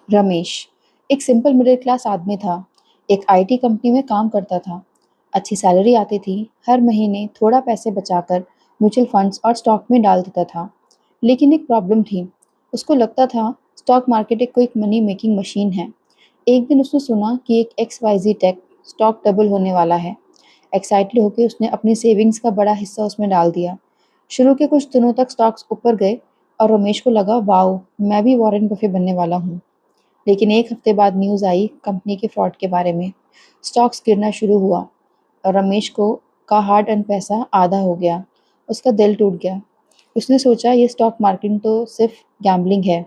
रमेश एक simple middle class आदमी था। एक आईटी कंपनी में काम करता था। अच्छी सैलरी आती थी। हर महीने थोड़ा पैसे बचाकर म्यूचुअल फंड्स और स्टॉक में डाल देता था। लेकिन एक प्रॉब्लम थी। उसको लगता था स्टॉक मार्केट एक क्विक मनी मेकिंग मशीन है। एक दिन उसने सुना कि एक एक्स वाई जी टेक स्टॉक डबल होने वाला है। एक्साइटेड होकर उसने अपनी सेविंग्स का बड़ा हिस्सा उसमें डाल दिया। शुरू के कुछ दिनों तक स्टॉक्स ऊपर गए और रमेश को लगा वाओ, मैं भी वॉरेन बफे बनने वाला हूँ। लेकिन एक हफ्ते बाद न्यूज़ आई कंपनी के फ्रॉड के बारे में। स्टॉक्स गिरना शुरू हुआ और रमेश को का हार्ड अर्न पैसा आधा हो गया। उसका दिल टूट गया। उसने सोचा ये स्टॉक मार्केट तो सिर्फ गैम्बलिंग है।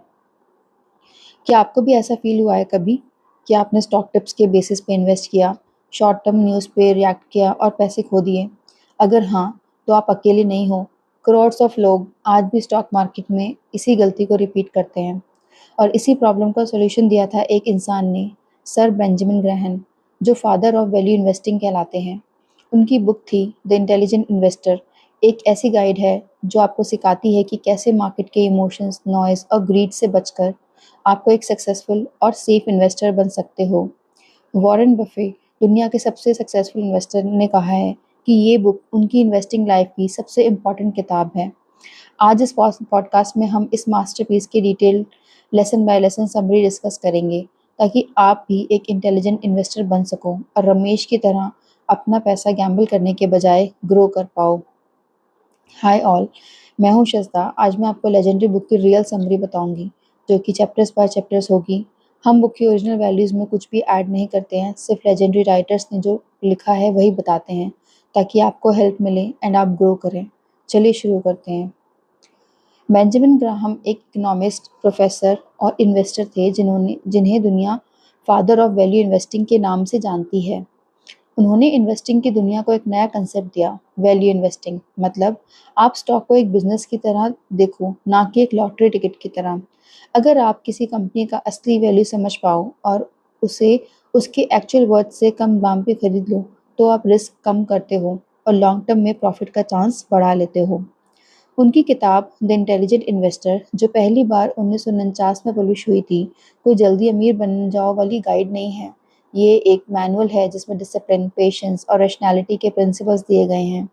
क्या आपको भी ऐसा फील हुआ है कभी कि आपने स्टॉक टिप्स के बेसिस पे इन्वेस्ट किया, शॉर्ट टर्म न्यूज़ पे रिएक्ट किया और पैसे खो दिए? अगर हाँ, तो आप अकेले नहीं हो। करोड्स ऑफ लोग आज भी स्टॉक मार्केट में इसी गलती को रिपीट करते हैं। और इसी प्रॉब्लम का सॉल्यूशन दिया था एक इंसान ने, सर बेंजामिन ग्रैहम, जो फादर ऑफ वैल्यू इन्वेस्टिंग कहलाते हैं। उनकी बुक थी द इंटेलिजेंट इन्वेस्टर। एक ऐसी गाइड है जो आपको सिखाती है कि कैसे मार्केट के इमोशंस, नॉइज और ग्रीड से बचकर आपको एक सक्सेसफुल और सेफ इन्वेस्टर बन सकते हो। वॉरेन बफे, दुनिया के सबसे सक्सेसफुल इन्वेस्टर, ने कहा है कि ये बुक उनकी इन्वेस्टिंग लाइफ की सबसे इम्पॉर्टेंट किताब है। आज इस पॉडकास्ट में हम इस मास्टरपीस की detail lesson bye lesson summary discuss करेंगे ताकि आप भी एक इंटेलिजेंट इन्वेस्टर बन सको और रमेश की तरह अपना पैसा गैम्बल करने के बजाय ग्रो कर पाओ। हाय ऑल, मैं हूँ शज़दा। आज मैं आपको लेजेंडरी बुक की रियल समरी बताऊंगी जो कि चैप्टर्स बाय चैप्टर्स होगी। हम बुक की ओरिजिनल वैल्यूज़ में कुछ भी ऐड नहीं करते हैं, सिर्फ लेजेंडरी राइटर्स ने जो लिखा है वही बताते हैं ताकि आपको हेल्प मिले एंड आप ग्रो करें। चलिए शुरू करते हैं। बेंजामिन ग्राहम एक इकोनॉमिस्ट, प्रोफेसर और इन्वेस्टर थे जिन्हें दुनिया फादर ऑफ वैल्यू इन्वेस्टिंग के नाम से जानती है। उन्होंने इन्वेस्टिंग की दुनिया को एक नया कंसेप्ट दिया, वैल्यू इन्वेस्टिंग। मतलब आप स्टॉक को एक बिजनेस की तरह देखो, ना कि एक लॉटरी टिकट की तरह। अगर आप किसी कंपनी का असली वैल्यू समझ पाओ और उसे उसके एक्चुअल वर्थ से कम दाम पे खरीद लो, तो आप रिस्क कम करते हो और लॉन्ग टर्म में प्रॉफिट का चांस बढ़ा लेते हो। उनकी किताब द इंटेलिजेंट इन्वेस्टर, जो पहली बार 1949 में पब्लिश हुई थी, कोई जल्दी अमीर बन जाओ वाली गाइड नहीं है। ये एक मैनुअल है जिसमें डिसिप्लिन, पेशेंस और रैशनैलिटी के प्रिंसिपल्स दिए गए हैं।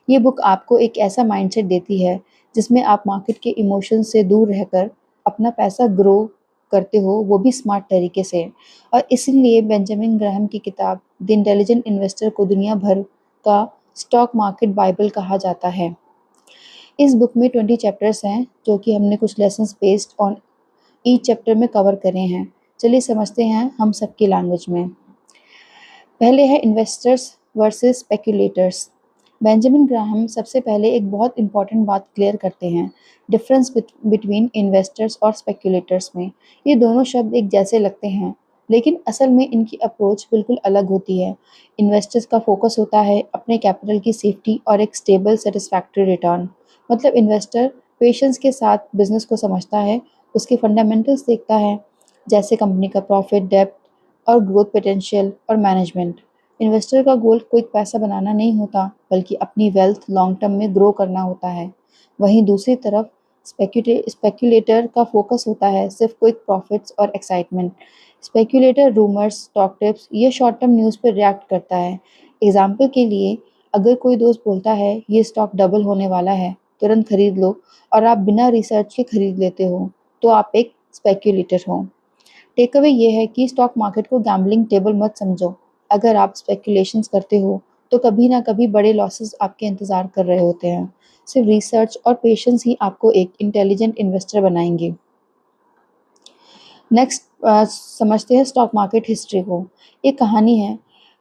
ये बुक आपको एक ऐसा माइंडसेट देती है जिसमें आप मार्केट के इमोशंस से दूर रहकर अपना पैसा ग्रो करते हो, वो भी स्मार्ट तरीके से। और इसलिए बेंजामिन ग्राहम की किताब द इंटेलिजेंट इन्वेस्टर को दुनिया भर का स्टॉक मार्केट बाइबल कहा जाता है। इस बुक में 20 चैप्टर्स हैं जो कि हमने कुछ lessons based on each chapter में कवर करे हैं। चलिए समझते हैं हम सबकी लैंग्वेज में। पहले है investors versus speculators. Benjamin Graham सबसे पहले एक बहुत इंपॉर्टेंट बात क्लियर करते हैं, डिफरेंस बिटवीन इन्वेस्टर्स और स्पेक्यूलेटर्स में। ये दोनों शब्द एक जैसे लगते हैं, लेकिन असल में इनकी अप्रोच बिल्कुल अलग होती है। इन्वेस्टर्स का फोकस होता है अपने कैपिटल की सेफ्टी और एक स्टेबल सेटिस्फैक्ट्री रिटर्न। मतलब इन्वेस्टर पेशेंस के साथ बिजनेस को समझता है, उसके फंडामेंटल्स देखता है, जैसे कंपनी का प्रॉफिट, डेप्थ और ग्रोथ पोटेंशियल और मैनेजमेंट। इन्वेस्टर का गोल क्विक पैसा बनाना नहीं होता, बल्कि अपनी वेल्थ लॉन्ग टर्म में ग्रो करना होता है। वहीं दूसरी तरफ स्पेक्यूलेटर का फोकस होता है सिर्फ क्विक प्रॉफिट्स और excitement. Speculator rumours, stock tips या शॉर्ट टर्म न्यूज़ पर रिएक्ट करता है। एग्जाम्पल के लिए, अगर कोई दोस्त बोलता है ये स्टॉक डबल होने वाला है, तुरंत खरीद लो, और आप बिना रिसर्च के खरीद लेते हो, तो आप एक स्पेक्यूलेटर हो। टेक अवे ये है कि स्टॉक मार्केट को गैम्बलिंग टेबल मत समझो। अगर आप स्पेकुलेशंस करते हो तो कभी ना कभी बड़े लॉसेस आपके इंतज़ार कर रहे होते हैं। सिर्फ रिसर्च और पेशेंस ही आपको एक इंटेलिजेंट इन्वेस्टर बनाएंगे। नेक्स्ट समझते हैं स्टॉक मार्केट हिस्ट्री को। एक कहानी है।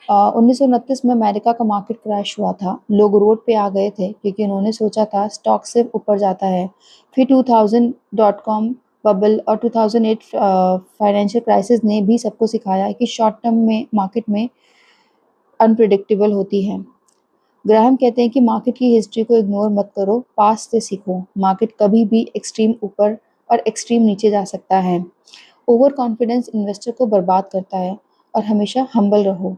1929 में अमेरिका का मार्केट क्रैश हुआ था। लोग रोड पे आ गए थे क्योंकि उन्होंने सोचा था स्टॉक सिर्फ ऊपर जाता है। फिर 2000 डॉट कॉम बबल और 2008 फाइनेंशियल क्राइसिस ने भी सबको सिखाया कि शॉर्ट टर्म में मार्केट में अनप्रिडिक्टेबल होती है। ग्राहम कहते हैं कि मार्केट की हिस्ट्री को इग्नोर मत करो, पास्ट से सीखो। मार्केट कभी भी एक्सट्रीम ऊपर और एक्सट्रीम नीचे जा सकता है। ओवर कॉन्फिडेंस इन्वेस्टर को बर्बाद करता है, और हमेशा हम्बल रहो।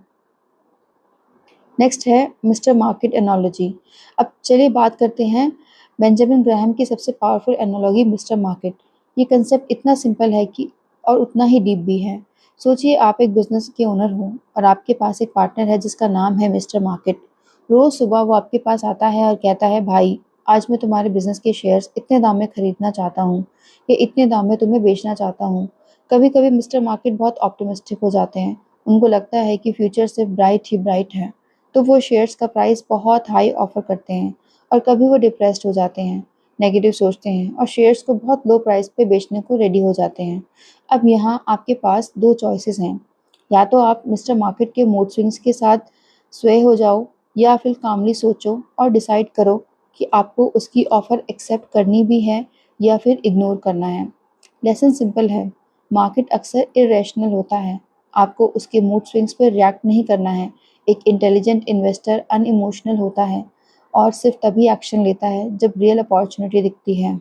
नेक्स्ट है मिस्टर मार्केट एनोलॉजी। अब चलिए बात करते हैं बेंजामिन ग्राहम की सबसे पावरफुल एनोलॉजी, मिस्टर मार्केट। ये कंसेप्ट इतना सिंपल है कि और उतना ही डीप भी है। सोचिए आप एक बिजनेस के ओनर हो और आपके पास एक पार्टनर है जिसका नाम है मिस्टर मार्केट। रोज सुबह वो आपके पास आता है और कहता है, भाई आज मैं तुम्हारे बिजनेस के शेयर्स इतने दाम में खरीदना चाहता हूँ, या इतने दाम में तुम्हें बेचना चाहता हूँ। कभी कभी मिस्टर मार्केट बहुत ऑप्टिमिस्टिक हो जाते हैं। उनको लगता है कि फ्यूचर सिर्फ ब्राइट ही ब्राइट है, तो वो शेयर्स का प्राइस बहुत हाई ऑफर करते हैं। और कभी वो डिप्रेस्ड हो जाते हैं, नेगेटिव सोचते हैं और शेयर्स को बहुत लो प्राइस पे बेचने को रेडी हो जाते हैं। अब यहाँ आपके पास दो चॉइसेस हैं, या तो आप मिस्टर मार्केट के मूड स्विंग्स के साथ स्वे हो जाओ, या फिर कामली सोचो और डिसाइड करो कि आपको उसकी ऑफर एक्सेप्ट करनी भी है या फिर इग्नोर करना है। लेसन सिंपल है, मार्केट अक्सर इरेशनल होता है। आपको उसके मूड स्विंग्स पर रिएक्ट नहीं करना है। एक इंटेलिजेंट इन्वेस्टर अनइमोशनल होता है और सिर्फ तभी एक्शन लेता है जब रियल अपॉर्चुनिटी दिखती है।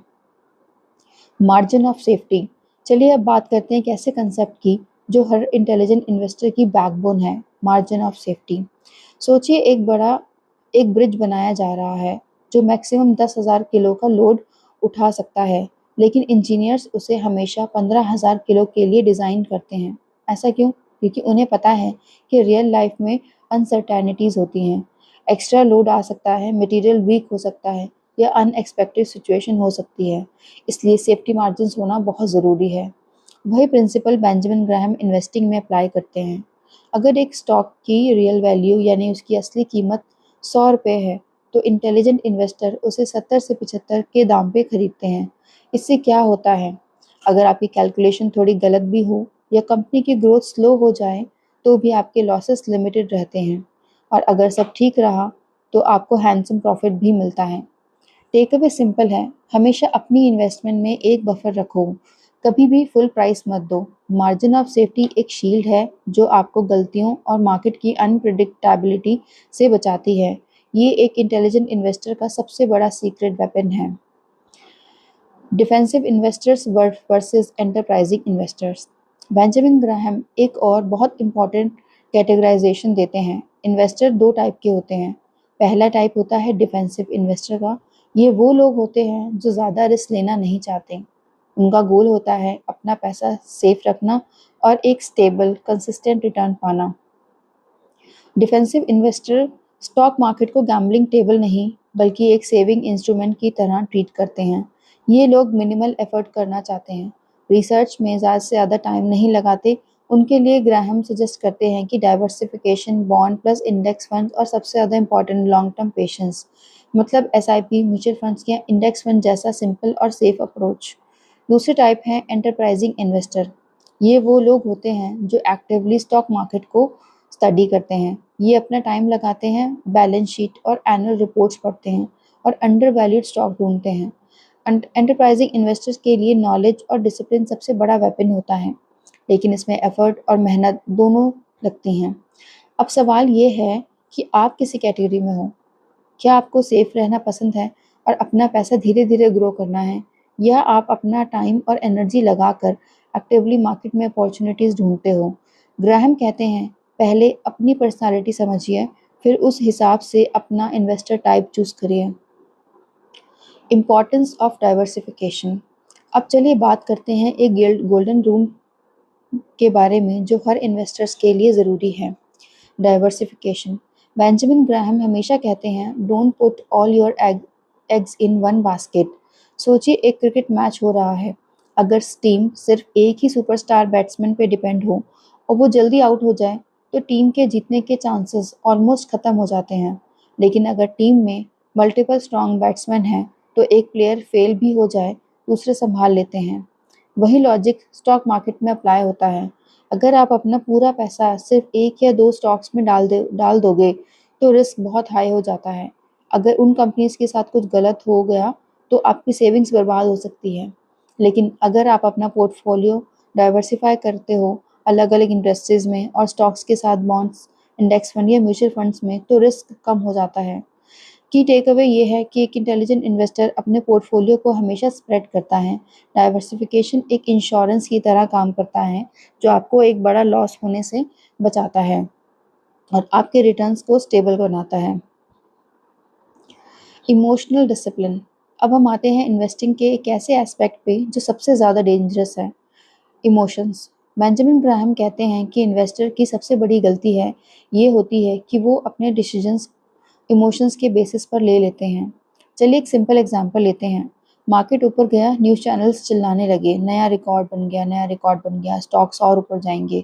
Margin of safety. चलिए अब बात करते हैं एक ऐसे कंसेप्ट की जो हर इंटेलिजेंट इन्वेस्टर की बैकबोन है, मार्जिन ऑफ सेफ्टी। सोचिए एक ब्रिज बनाया जा रहा है जो मैक्सिमम 10,000 किलो का लोड उठा सकता है, लेकिन इंजीनियर्स उसे हमेशा 15,000 किलो के लिए डिज़ाइन करते हैं। ऐसा क्यों? क्योंकि उन्हें पता है कि रियल लाइफ में अनसर्टेनिटीज़ होती हैं। एक्स्ट्रा लोड आ सकता है, मटेरियल वीक हो सकता है, या अनएक्सपेक्टेड सिचुएशन हो सकती है। इसलिए सेफ्टी मार्जिन्स होना बहुत ज़रूरी है। वही प्रिंसिपल बेंजामिन ग्राहम इन्वेस्टिंग में अप्लाई करते हैं। अगर एक स्टॉक की रियल वैल्यू यानी उसकी असली कीमत 100 रुपये है, तो इंटेलिजेंट इन्वेस्टर उसे 70 से 75 के दाम पे खरीदते हैं। इससे क्या होता है, अगर आपकी कैलकुलेशन थोड़ी गलत भी हो या कंपनी की ग्रोथ स्लो हो जाए, तो भी आपके लॉसेस लिमिटेड रहते हैं। और अगर सब ठीक रहा, तो आपको हैंडसम प्रॉफिट भी मिलता है। टेक अवे सिंपल है, हमेशा अपनी इन्वेस्टमेंट में एक बफर रखो, कभी भी फुल प्राइस मत दो। मार्जिन ऑफ सेफ्टी एक शील्ड है जो आपको गलतियों और मार्केट की अनप्रिडिक्टेबिलिटी से बचाती है। ये एक इंटेलिजेंट इन्वेस्टर का सबसे बड़ा सीक्रेट वेपन है। Defensive investors versus enterprising investors. Benjamin Graham एक और बहुत इंपॉर्टेंट कैटेगराइजेशन देते हैं। इन्वेस्टर दो टाइप के होते हैं। पहला टाइप होता है डिफेंसिव इन्वेस्टर का। ये वो लोग होते हैं जो ज़्यादा रिस्क लेना नहीं चाहते। उनका गोल होता है अपना पैसा सेफ रखना और एक स्टेबल कंसिस्टेंट रिटर्न पाना। डिफेंसिव इन्वेस्टर स्टॉक मार्केट को गैम्बलिंग टेबल नहीं, बल्कि एक सेविंग इंस्ट्रूमेंट की तरह ट्रीट करते हैं। ये लोग मिनिमल एफर्ट करना चाहते हैं, रिसर्च में ज़्यादा से ज़्यादा टाइम नहीं लगाते। उनके लिए ग्राहम सजेस्ट करते हैं कि diversification, bond plus index fund, और सबसे ज़्यादा इंपॉर्टेंट लॉन्ग टर्म पेशेंस, मतलब एसआईपी, म्यूचुअल फंड्स या इंडेक्स फंड जैसा सिंपल और सेफ अप्रोच। दूसरे टाइप है एंटरप्राइजिंग इन्वेस्टर। ये वो लोग होते हैं जो एक्टिवली स्टॉक मार्केट को स्टडी करते हैं। ये अपना टाइम लगाते हैं, बैलेंस शीट और एनुअल रिपोर्ट्स पढ़ते हैं और अंडर वैल्यूड स्टॉक ढूंढते हैं। एंटरप्राइजिंग इन्वेस्टर्स के लिए नॉलेज और डिसिप्लिन सबसे बड़ा वेपन होता है, लेकिन इसमें एफर्ट और मेहनत दोनों लगती हैं। अब सवाल ये है कि आप किसी कैटेगरी में हो। क्या आपको सेफ रहना पसंद है और अपना पैसा धीरे धीरे ग्रो करना है, या आप अपना टाइम और एनर्जी लगाकर एक्टिवली मार्केट में अपॉर्चुनिटीज़ ढूंढते हो? ग्राहम कहते हैं, पहले अपनी पर्सनालिटी समझिए, फिर उस हिसाब से अपना इन्वेस्टर टाइप चूज करिए। Importance of diversification. अब चलिए बात करते हैं एक गोल्डन रूल के बारे में जो हर इन्वेस्टर्स के लिए ज़रूरी है। डाइवर्सिफिकेशन। बेंजामिन ग्राहम हमेशा कहते हैं, don't put all your eggs in one basket. सोचिए एक क्रिकेट मैच हो रहा है। अगर टीम सिर्फ एक ही सुपरस्टार बैट्समैन पे डिपेंड हो और वो जल्दी आउट हो जाए, तो टीम के जीतने के चांसेस ऑलमोस्ट ख़त्म हो जाते हैं। लेकिन अगर टीम में मल्टीपल स्ट्रॉन्ग बैट्समैन हैं, तो एक प्लेयर फेल भी हो जाए, दूसरे संभाल लेते हैं। वही लॉजिक स्टॉक मार्केट में अप्लाई होता है। अगर आप अपना पूरा पैसा सिर्फ एक या दो स्टॉक्स में डाल दोगे, तो रिस्क बहुत हाई हो जाता है। अगर उन कंपनीज के साथ कुछ गलत हो गया, तो आपकी सेविंग्स बर्बाद हो सकती है। लेकिन अगर आप अपना पोर्टफोलियो डाइवर्सिफाई करते हो अलग अलग इंडस्ट्रीज में और स्टॉक्स के साथ बॉन्ड्स, इंडेक्स फंड या म्यूचुअल फंड्स में, तो रिस्क कम हो जाता है। की टेक अवे ये है कि एक इंटेलिजेंट इन्वेस्टर अपने पोर्टफोलियो को हमेशा स्प्रेड करता है। डाइवर्सिफिकेशन एक इंश्योरेंस की तरह काम करता है, जो आपको एक बड़ा लॉस होने से बचाता है और आपके रिटर्न्स को स्टेबल बनाता है। Emotional discipline. अब हम आते हैं इन्वेस्टिंग के एक ऐसे एस्पेक्ट पे जो सबसे ज़्यादा डेंजरस है, इमोशंस। बेंजामिन ग्राहम कहते हैं कि इन्वेस्टर की सबसे बड़ी गलती है ये होती है कि वो अपने डिसीजंस इमोशंस के बेसिस पर ले लेते हैं। चलिए एक सिंपल एग्जांपल लेते हैं। मार्केट ऊपर गया, न्यूज़ चैनल्स चिल्लाने लगे, नया रिकॉर्ड बन गया, नया रिकॉर्ड बन गया, स्टॉक्स और ऊपर जाएंगे।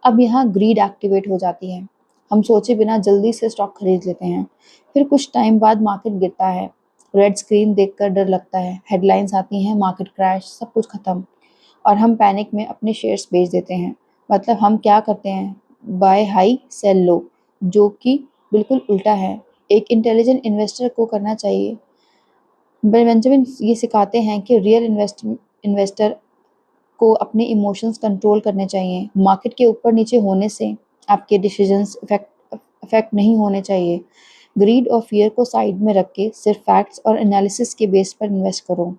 अब यहाँ ग्रीड एक्टिवेट हो जाती है। हम सोचे बिना जल्दी से स्टॉक खरीद लेते हैं। फिर कुछ टाइम बाद मार्केट गिरता है। रेड स्क्रीन देखकर डर लगता है, हेडलाइंस आती हैं, मार्केट क्रैश, सब कुछ खत्म। और हम पैनिक में अपने शेयर्स बेच देते हैं। मतलब हम क्या करते हैं, बाय हाई सेल लो, जो कि बिल्कुल उल्टा है। एक इंटेलिजेंट इन्वेस्टर को करना चाहिए। बेंजामिन ये सिखाते हैं कि रियल इन्वेस्टर को अपने इमोशंस कंट्रोल करने चाहिए। मार्केट के ऊपर नीचे होने से आपके डिसीजंस इफेक्ट नहीं होने चाहिए। ग्रीड और फियर को साइड में रख के सिर्फ फैक्ट्स और एनालिसिस के बेस पर इन्वेस्ट करो।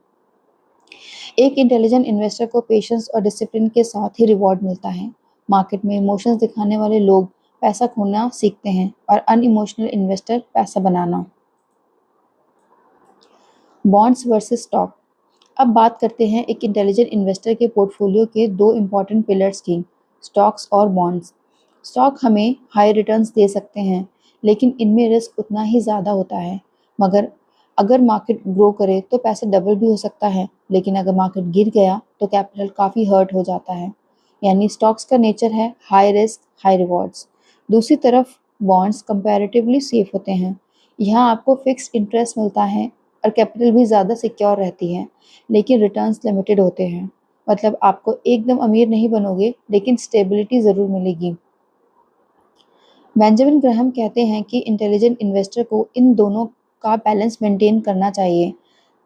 एक इंटेलिजेंट इन्वेस्टर को पेशेंस और डिसिप्लिन के साथ ही रिवॉर्ड मिलता है। मार्केट में इमोशंस दिखाने वाले लोग पैसा खोना सीखते हैं और अनइमोशनल इन्वेस्टर पैसा बनाना। Bonds versus stock. अब बात करते हैं एक इंटेलिजेंट इन्वेस्टर के पोर्टफोलियो के दो इम्पॉर्टेंट पिलर्स की, स्टॉक्स और बॉन्ड्स। स्टॉक हमें हाई रिटर्न्स दे सकते हैं, लेकिन इनमें रिस्क उतना ही ज़्यादा होता है। मगर अगर मार्केट ग्रो करे तो पैसा डबल भी हो सकता है, लेकिन अगर मार्केट गिर गया तो कैपिटल काफ़ी हर्ट हो जाता है। यानी स्टॉक्स का नेचर है हाई रिस्क हाई रिवॉर्ड्स। दूसरी तरफ बॉन्ड्स कंपैरेटिवली सेफ होते हैं। यहाँ आपको फिक्स्ड इंटरेस्ट मिलता है और कैपिटल भी ज़्यादा सिक्योर रहती है, लेकिन रिटर्न्स लिमिटेड होते हैं। मतलब आपको एकदम अमीर नहीं बनोगे, लेकिन स्टेबिलिटी ज़रूर मिलेगी। बेंजामिन ग्राहम कहते हैं कि इंटेलिजेंट इन्वेस्टर को इन दोनों का बैलेंस मेंटेन करना चाहिए।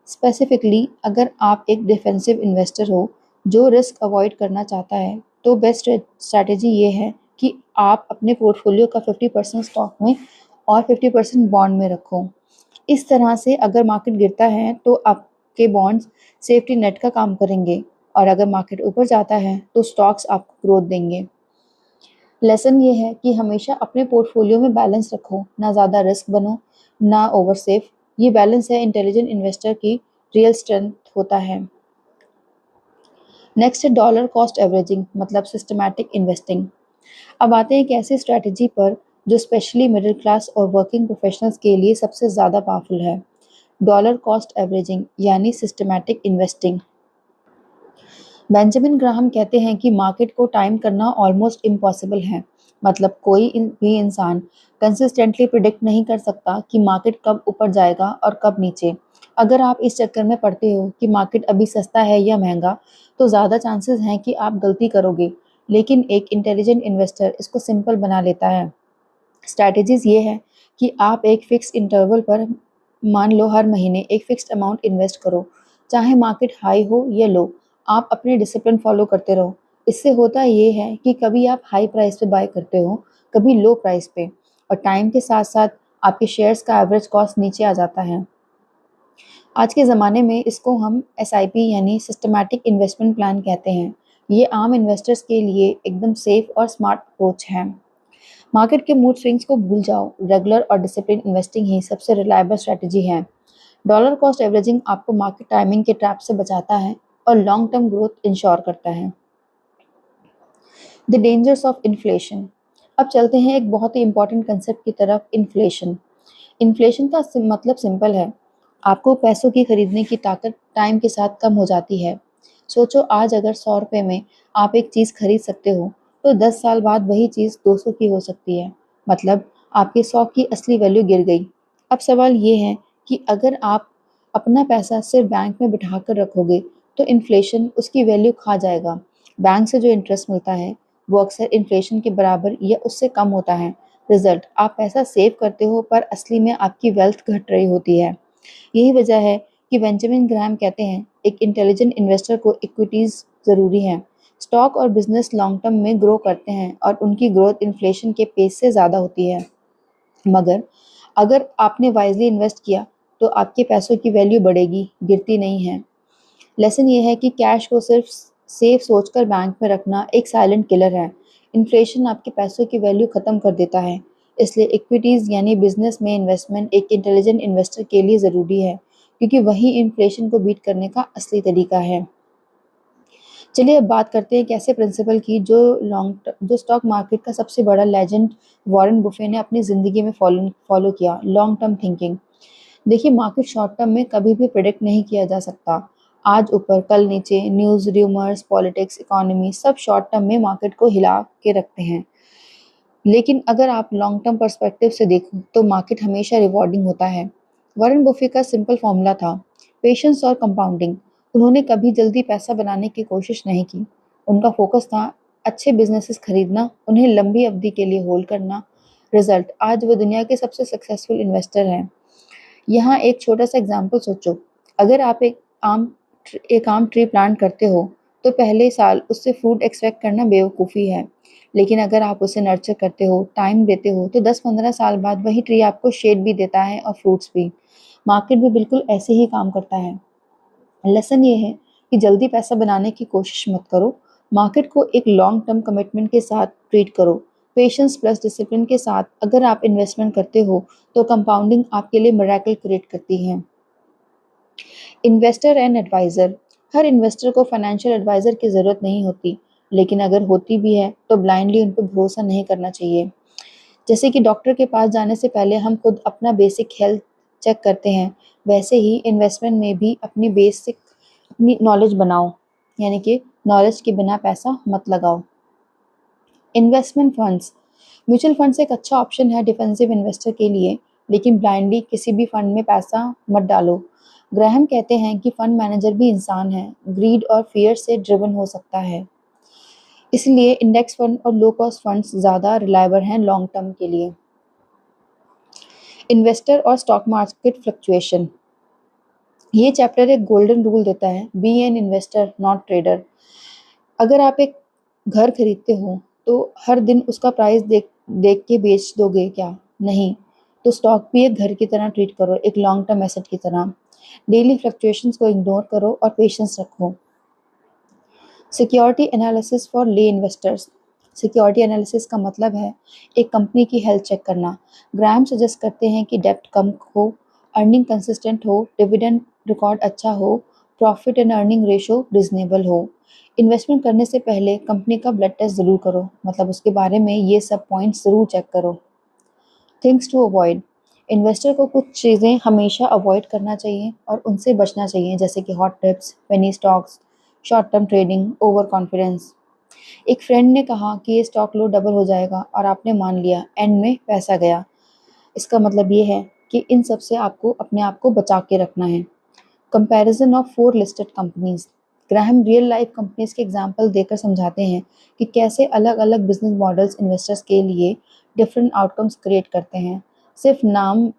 स्पेसिफिकली अगर आप एक डिफेंसिव इन्वेस्टर हो जो रिस्क अवॉइड करना चाहता है, तो बेस्ट स्ट्रैटेजी ये है कि आप अपने पोर्टफोलियो का 50% स्टॉक में और 50% बॉन्ड में रखो। इस तरह से अगर मार्केट गिरता है तो आपके बॉन्ड्स सेफ्टी नेट का काम करेंगे, और अगर मार्केट ऊपर जाता है तो स्टॉक्स आपको ग्रोथ देंगे। लेसन ये है कि हमेशा अपने पोर्टफोलियो में बैलेंस रखो, ना ज़्यादा रिस्क बनो, ना ओवर सेफ। ये बैलेंस है इंटेलिजेंट इन्वेस्टर की रियल स्ट्रेंथ होता है। नेक्स्ट है डॉलर कॉस्ट एवरेजिंग, मतलब सिस्टमैटिक इन्वेस्टिंग। अब आते हैं एक ऐसी स्ट्रैटेजी पर जो स्पेशली मिडिल क्लास और वर्किंग प्रोफेशनल्स के लिए सबसे ज़्यादा पावरफुल है, डॉलर कॉस्ट एवरेजिंग यानी सिस्टमैटिक इन्वेस्टिंग। बेंजामिन ग्राहम कहते हैं कि मार्केट को टाइम करना ऑलमोस्ट इम्पॉसिबल है। मतलब कोई भी इंसान कंसिस्टेंटली प्रिडिक्ट नहीं कर सकता कि मार्केट कब ऊपर जाएगा और कब नीचे। अगर आप इस चक्कर में पड़ते हो कि मार्केट अभी सस्ता है या महंगा, तो ज़्यादा चांसेस हैं कि आप गलती करोगे। लेकिन एक इंटेलिजेंट इन्वेस्टर इसको सिंपल बना लेता है। स्ट्रैटेजीज ये है कि आप एक फिक्स इंटरवल पर, मान लो हर महीने एक फिक्स्ड अमाउंट इन्वेस्ट करो, चाहे मार्केट हाई हो या लो। आप अपने डिसिप्लिन फॉलो करते रहो। इससे होता ये है कि कभी आप हाई प्राइस पे बाय करते हो, कभी लो प्राइस पे, और टाइम के साथ साथ आपके शेयर्स का एवरेज कॉस्ट नीचे आ जाता है। आज के ज़माने में इसको हम एसआईपी यानी सिस्टमैटिक इन्वेस्टमेंट प्लान कहते हैं। ये आम इन्वेस्टर्स के लिए एकदम सेफ और स्मार्ट अप्रोच है। मार्केट के मूड स्विंग्स को भूल जाओ, रेगुलर और डिसिप्लिन इन्वेस्टिंग ही सबसे रिलायबल स्ट्रैटेजी है। डॉलर कॉस्ट एवरेजिंग आपको मार्केट टाइमिंग के ट्रैप से बचाता है और लॉन्ग टर्म ग्रोथ इंश्योर करता है। The dangers of inflation. अब चलते हैं एक बहुत ही इंपॉर्टेंट कंसेप्ट की तरफ, इन्फ्लेशन। इन्फ्लेशन का मतलब सिंपल है, आपको पैसों की खरीदने की ताकत टाइम के साथ कम हो जाती है। सोचो आज अगर 100 रुपये में आप एक चीज़ खरीद सकते हो, तो 10 साल बाद वही चीज़ 200 की हो सकती है। मतलब आपके 100 की असली वैल्यू गिर गई। अब सवाल ये है कि अगर आप अपना पैसा सिर्फ बैंक में बिठा कर रखोगे, तो इन्फ्लेशन उसकी वैल्यू खा जाएगा। बैंक से जो इंटरेस्ट मिलता है वो अक्सर इन्फ्लेशन के बराबर या उससे कम होता है। रिजल्ट, आप पैसा सेव करते हो पर असली में आपकी वेल्थ घट रही होती है। यही वजह है कि बेंजामिन ग्राहम कहते हैं एक इंटेलिजेंट इन्वेस्टर को इक्विटीज ज़रूरी है। स्टॉक और बिजनेस लॉन्ग टर्म में ग्रो करते हैं और उनकी ग्रोथ इन्फ्लेशन के पेस से ज़्यादा होती है। मगर अगर आपने वाइजली इन्वेस्ट किया तो आपके पैसों की वैल्यू बढ़ेगी, गिरती नहीं है। लेसन ये है कि कैश को सिर्फ सेफ सोचकर बैंक में रखना एक साइलेंट किलर है। इन्फ्लेशन आपके पैसों की वैल्यू ख़त्म कर देता है। इसलिए इक्विटीज़ यानी बिजनेस में इन्वेस्टमेंट एक इंटेलिजेंट इन्वेस्टर के लिए ज़रूरी है, क्योंकि वही इन्फ्लेशन को बीट करने का असली तरीका है। चलिए अब बात करते हैं एक ऐसे प्रिंसिपल की जो स्टॉक मार्केट का सबसे बड़ा लेजेंड वॉरेन बुफे ने अपनी ज़िंदगी में फॉलो किया, लॉन्ग टर्म थिंकिंग। देखिए, मार्केट शॉर्ट टर्म में कभी भी प्रेडिक्ट नहीं किया जा सकता। आज ऊपर कल नीचे, न्यूज़, रूमर्स, पॉलिटिक्स, इकोनॉमी सब शॉर्ट टर्म में मार्केट को हिला के रखते हैं। लेकिन अगर आप लॉन्ग टर्म पर्सपेक्टिव से देखो तो मार्केट हमेशा रिवॉर्डिंग होता है। वॉरेन बुफे का सिंपल फॉर्मूला था पेशेंस और कंपाउंडिंग। उन्होंने कभी जल्दी पैसा बनाने की कोशिश नहीं की। उनका फोकस था अच्छे बिजनेसेस खरीदना, उन्हें लंबी अवधि के लिए होल्ड करना। रिजल्ट, आज वो दुनिया के सबसे सक्सेसफुल इन्वेस्टर हैं। यहाँ एक छोटा सा एग्जाम्पल सोचो। अगर आप एक आम ट्री प्लांट करते हो तो पहले साल उससे फ्रूट एक्सपेक्ट करना बेवकूफ़ी है। लेकिन अगर आप उसे नर्चर करते हो, टाइम देते हो, तो 10-15 साल बाद वही ट्री आपको शेड भी देता है और फ्रूट्स भी। मार्केट भी बिल्कुल ऐसे ही काम करता है। लेसन ये है कि जल्दी पैसा बनाने की कोशिश मत करो। मार्केट को एक लॉन्ग टर्म कमिटमेंट के साथ ट्रीट करो। पेशेंस प्लस डिसिप्लिन के साथ अगर आप इन्वेस्टमेंट करते हो तो कंपाउंडिंग आपके लिए मिरेकल क्रिएट करती है। इन्वेस्टर एंड एडवाइज़र, हर इन्वेस्टर को फाइनेंशियल एडवाइज़र की ज़रूरत नहीं होती, लेकिन अगर होती भी है तो ब्लाइंडली उन पर भरोसा नहीं करना चाहिए। जैसे कि डॉक्टर के पास जाने से पहले हम खुद अपना बेसिक हेल्थ चेक करते हैं, वैसे ही इन्वेस्टमेंट में भी अपनी नॉलेज बनाओ, यानी कि नॉलेज के बिना पैसा मत लगाओ। इन्वेस्टमेंट फंड्स, म्यूचुअल फंड्स एक अच्छा ऑप्शन है डिफेंसिव इन्वेस्टर के लिए, लेकिन ब्लाइंडली किसी भी फंड में पैसा मत डालो। ग्राहम कहते हैं कि फंड मैनेजर भी इंसान है, ग्रीड और फियर से ड्रिवन हो सकता है। इसलिए इंडेक्स फंड और लो कॉस्ट फंड्स ज़्यादा रिलायबल हैं लॉन्ग टर्म के लिए। इन्वेस्टर और स्टॉक मार्केट फ्लक्चुएशन, ये चैप्टर एक गोल्डन रूल देता है, be an investor not trader. अगर आप एक घर खरीदते हो तो हर दिन उसका प्राइस देख देख के बेच दोगे क्या? नहीं। तो स्टॉक भी एक घर की तरह ट्रीट करो, एक लॉन्ग टर्म एसेट की तरह। डेली फ्लक्चुएशंस को इग्नोर करो और पेशेंस रखो। सिक्योरिटी एनालिसिस फॉर ले इन्वेस्टर्स, सिक्योरिटी एनालिसिस का मतलब है एक कंपनी की हेल्थ चेक करना। ग्राहम सजेस्ट करते हैं कि डेप्ट कम हो, अर्निंग कंसिस्टेंट हो, डिविडेंड रिकॉर्ड अच्छा हो, profit and earning ratio reasonable हो। इन्वेस्टमेंट करने से पहले कंपनी का ब्लड टेस्ट ज़रूर करो, मतलब उसके बारे में ये सब पॉइंट्स ज़रूर चेक करो। थिंग्स टू अवॉइड, इन्वेस्टर को कुछ चीज़ें हमेशा अवॉइड करना चाहिए और उनसे बचना चाहिए, जैसे कि hot tips, penny stocks, short term trading, over confidence. एक फ्रेंड ने कहा कि ये स्टॉक लो डबल हो जाएगा और आपने मान लिया, एंड में पैसा गया। इसका मतलब ये है कि इन सब से आपको अपने आप को बचा के रखना है। Comparison of 4 listed companies, Graham real life companies के एग्जाम्पल देकर समझाते हैं कि कैसे अलग-अलग बिजनेस मॉडल्स इन्वेस्टर्स के लिए डिफरेंट आउटकम्स क्रिएट करते हैं। सिर्फ नाम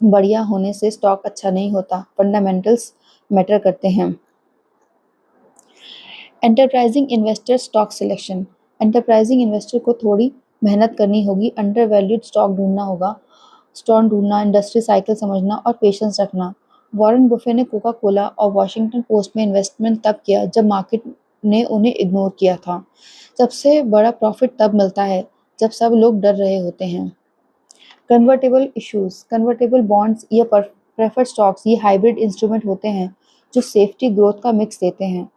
बढ़िया होने से स्टॉक अच्छा नहीं होता, फंडामेंटल्स मैटर करते हैं। Enterprising investor stock selection, enterprising investor को थोड़ी मेहनत करनी होगी, अंडर वैल्यूड स्टॉक ढूंढना होगा, स्टॉक ढूंढना, इंडस्ट्री साइकिल समझना और पेशेंस रखना। वॉरेन बुफे ने कोका कोला और वॉशिंगटन पोस्ट में इन्वेस्टमेंट तब किया जब मार्केट ने उन्हें इग्नोर किया था। सबसे बड़ा प्रॉफिट तब मिलता है जब सब लोग डर रहे होते हैं। कन्वर्टेबल इश्यूज, कन्वर्टेबल बॉन्ड्स या प्रेफर्ड स्टॉक्स ये हाइब्रिड इंस्ट्रूमेंट होते हैं जो सेफ्टी ग्रोथ का मिक्स देते हैं।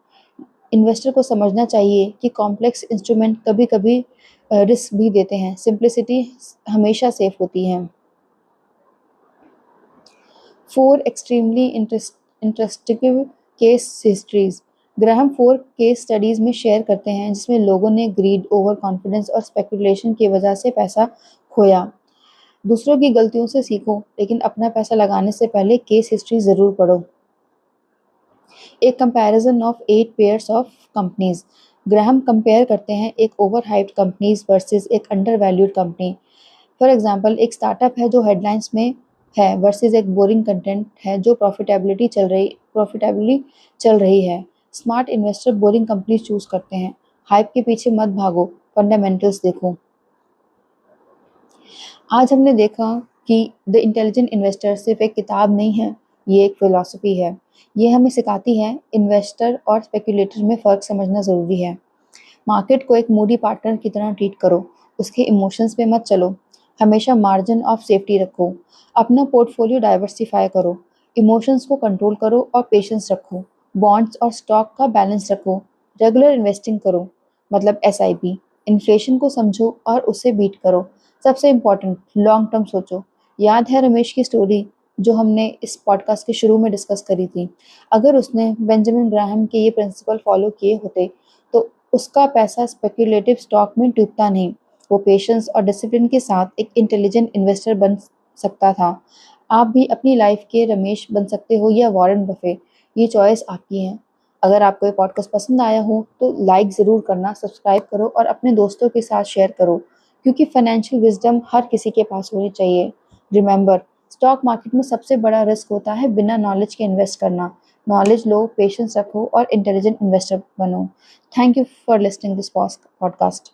इन्वेस्टर को समझना चाहिए कि कॉम्प्लेक्स इंस्ट्रूमेंट कभी-कभी रिस्क भी देते हैं, सिंप्लिसिटी हमेशा सेफ होती है। 4 extremely interesting case histories, Graham 4 case studies में शेयर करते हैं जिसमें लोगों ने ग्रीड, ओवर कॉन्फिडेंस और स्पेकुलेशन की वजह से पैसा खोया। दूसरों की गलतियों से सीखो, लेकिन अपना पैसा लगाने से पहले केस हिस्ट्री ज़रूर पढ़ो। एक comparison of 8 pairs of companies, Graham compare करते हैं एक ओवर हाइप्ड कंपनीज वर्सेस एक under valued company. For example, एक स्टार्टअप है जो हेडलाइंस में है वर्सेस एक बोरिंग कंटेंट है जो प्रॉफिटेबली चल रही है। Smart investor boring company choose करते हैं। हाइप के पीछे मत भागो, फंडामेंटल्स देखो। आज हमने देखा कि द इंटेलिजेंट इन्वेस्टर सिर्फ एक किताब नहीं है, ये एक फिलॉसफी है। ये हमें सिखाती है इन्वेस्टर और स्पेकुलेटर में फ़र्क समझना ज़रूरी है। मार्केट को एक मूडी पार्टनर की तरह ट्रीट करो, उसके इमोशंस पे मत चलो। हमेशा मार्जिन ऑफ सेफ्टी रखो, अपना पोर्टफोलियो डाइवर्सिफाई करो, इमोशंस को कंट्रोल करो और पेशेंस रखो। बॉन्ड्स और स्टॉक का बैलेंस रखो, रेगुलर इन्वेस्टिंग करो, मतलब एसआईपी। इन्फ्लेशन को समझो और उसे बीट करो। सबसे इम्पोर्टेंट, लॉन्ग टर्म सोचो। याद है रमेश की स्टोरी जो हमने इस पॉडकास्ट के शुरू में डिस्कस करी थी? अगर उसने बेंजामिन ग्राहम के ये प्रिंसिपल फॉलो किए होते तो उसका पैसा स्पेक्युलेटिव स्टॉक में डूबता नहीं। वो पेशेंस और डिसिप्लिन के साथ एक इंटेलिजेंट इन्वेस्टर बन सकता था। आप भी अपनी लाइफ के रमेश बन सकते हो या वॉरेन बफे, ये चॉइस आपकी है। अगर आपको ये पॉडकास्ट पसंद आया हो तो लाइक ज़रूर करना, सब्सक्राइब करो और अपने दोस्तों के साथ शेयर करो, क्योंकि फाइनेंशियल विजडम हर किसी के पास होनी चाहिए। रिमेंबर, स्टॉक मार्केट में सबसे बड़ा रिस्क होता है बिना नॉलेज के इन्वेस्ट करना। नॉलेज लो, पेशेंस रखो और इंटेलिजेंट इन्वेस्टर बनो। Thank you for listening this podcast.